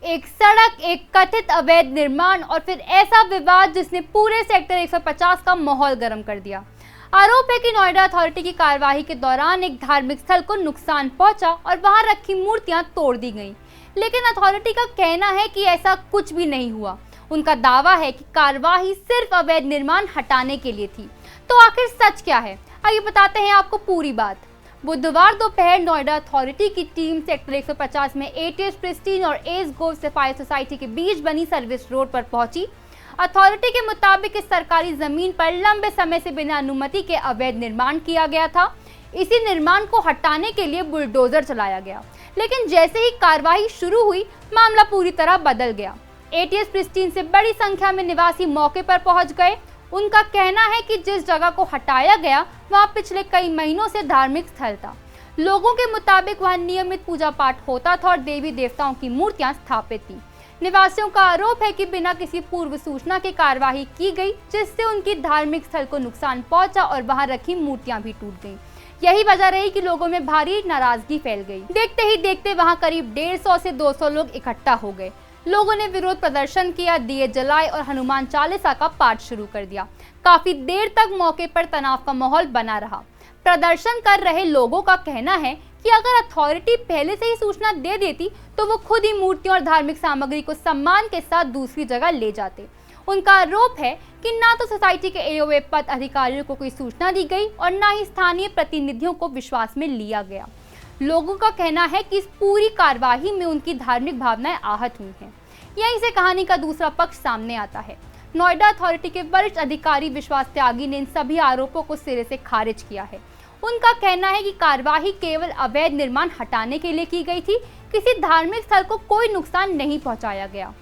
एक सड़क, एक कथित अवैध निर्माण और फिर ऐसा विवाद जिसने पूरे सेक्टर 150 का माहौल गर्म कर दिया। आरोप है कि नोएडा अथॉरिटी की कार्यवाही के दौरान एक धार्मिक स्थल को नुकसान पहुंचा और वहां रखी मूर्तियां तोड़ दी गईं। लेकिन अथॉरिटी का कहना है कि ऐसा कुछ भी नहीं हुआ। उनका दावा है कि कार्यवाही सिर्फ अवैध निर्माण हटाने के लिए थी। तो आखिर सच क्या है, आइए बताते हैं आपको पूरी बात। बुधवार दोपहर नोएडा अथॉरिटी की टीम सेक्टर 150 में एटीएस प्रिस्टीन और एस गोव सफाई सोसाइटी के बीच बनी सर्विस रोड पर पहुंची। अथॉरिटी के मुताबिक इस सरकारी जमीन पर लंबे समय से बिना अनुमति के अवैध निर्माण किया गया था। इसी निर्माण को हटाने के लिए बुलडोजर चलाया गया, लेकिन जैसे ही कार्रवाई शुरू हुई मामला पूरी तरह बदल गया। एटीएस प्रिस्टीन से बड़ी संख्या में निवासी मौके पर पहुंच गए। उनका कहना है कि जिस जगह को हटाया गया वहां पिछले कई महीनों से धार्मिक स्थल था। लोगों के मुताबिक वहां नियमित पूजा पाठ होता था और देवी देवताओं की मूर्तियां स्थापित थी। निवासियों का आरोप है कि बिना किसी पूर्व सूचना के कार्यवाही की गई, जिससे उनकी धार्मिक स्थल को नुकसान पहुंचा और वहां रखी मूर्तियां भी टूट गईं। यही वजह रही कि लोगों में भारी नाराजगी फैल गई। देखते ही देखते वहां करीब 150 से 200 लोग इकट्ठा हो गए। लोगों ने विरोध प्रदर्शन किया, दिए जलाए और हनुमान चालीसा का पाठ शुरू कर दिया। काफी देर तक मौके पर तनाव का माहौल बना रहा। प्रदर्शन कर रहे लोगों का कहना है कि अगर अथॉरिटी पहले से ही सूचना दे देती तो वो खुद ही मूर्तियों और धार्मिक सामग्री को सम्मान के साथ दूसरी जगह ले जाते। उनका आरोप है कि ना तो सोसाइटी के एओए पद अधिकारियों को कोई सूचना दी गई और ना ही स्थानीय प्रतिनिधियों को विश्वास में लिया गया। लोगों का कहना है कि इस पूरी कार्यवाही में उनकी धार्मिक भावनाएं आहत हुई हैं। यहीं से कहानी का दूसरा पक्ष सामने आता है। नोएडा अथॉरिटी के वरिष्ठ अधिकारी विश्वास त्यागी ने इन सभी आरोपों को सिरे से खारिज किया है। उनका कहना है कि कार्यवाही केवल अवैध निर्माण हटाने के लिए की गई थी, किसी धार्मिक स्थल को कोई नुकसान नहीं पहुंचाया गया।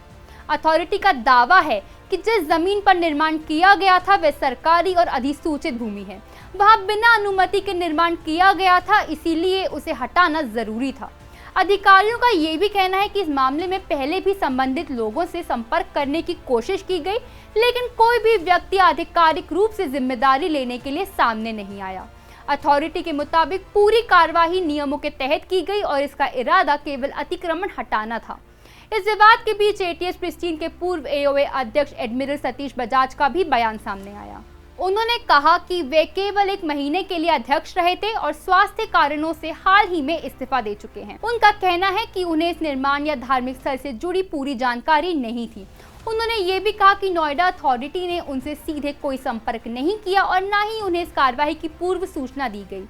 अथॉरिटी का दावा है कि जिस जमीन पर निर्माण किया गया था वह सरकारी और अधिसूचित भूमि है। वहां बिना अनुमति के निर्माण किया गया था, इसीलिए उसे हटाना जरूरी था। अधिकारियों का ये भी कहना है कि इस मामले में पहले भी संबंधित लोगों से संपर्क करने की कोशिश की गई, लेकिन कोई भी व्यक्ति आधिकारिक रूप से जिम्मेदारी लेने के लिए सामने नहीं आया। अथॉरिटी के मुताबिक पूरी कार्यवाही नियमों के तहत की गई और इसका इरादा केवल अतिक्रमण हटाना था। इस विवाद के बीच एटीएस प्रिस्टीन के पूर्व एओए अध्यक्ष एडमिरल सतीश बजाज का भी बयान सामने आया। उन्होंने कहा कि वे केवल 1 महीने के लिए अध्यक्ष रहे थे और स्वास्थ्य कारणों से हाल ही में इस्तीफा दे चुके हैं। उनका कहना है कि उन्हें इस निर्माण या धार्मिक स्थल से जुड़ी पूरी जानकारी नहीं थी। उन्होंने ये भी कहा कि नोएडा अथॉरिटी ने उनसे सीधे कोई संपर्क नहीं किया और न ही उन्हें इस कार्रवाई की पूर्व सूचना दी गई।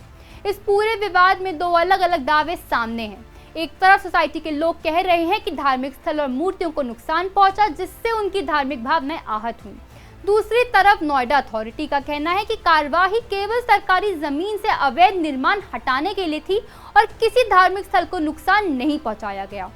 इस पूरे विवाद में 2 अलग अलग दावे सामने हैं। एक तरफ सोसाइटी के लोग कह रहे हैं कि धार्मिक स्थल और मूर्तियों को नुकसान पहुंचा, जिससे उनकी धार्मिक भावनाएं आहत हुई। दूसरी तरफ नोएडा अथॉरिटी का कहना है कि कार्यवाही केवल सरकारी जमीन से अवैध निर्माण हटाने के लिए थी और किसी धार्मिक स्थल को नुकसान नहीं पहुंचाया गया।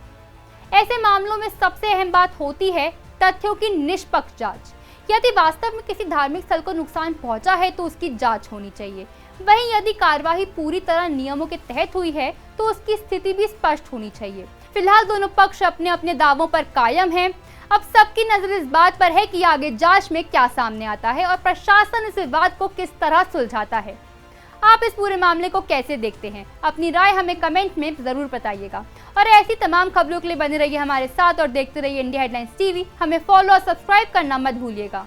ऐसे मामलों में सबसे अहम बात होती है तथ्यों की निष्पक्ष जांच। यदि वास्तव में किसी धार्मिक स्थल को नुकसान पहुंचा है तो उसकी जांच होनी चाहिए। वहीं यदि कार्यवाही पूरी तरह नियमों के तहत हुई है तो उसकी स्थिति भी स्पष्ट होनी चाहिए। फिलहाल दोनों पक्ष अपने अपने दावों पर कायम हैं। अब सबकी नजर इस बात पर है कि आगे जांच में क्या सामने आता है और प्रशासन इस विवाद को किस तरह सुलझाता है। आप इस पूरे मामले को कैसे देखते हैं? अपनी राय हमें कमेंट में जरूर बताइएगा। और ऐसी तमाम खबरों के लिए बने रहिए हमारे साथ और देखते रहिए इंडिया हेडलाइंस टीवी। हमें फॉलो और सब्सक्राइब करना मत भूलिएगा।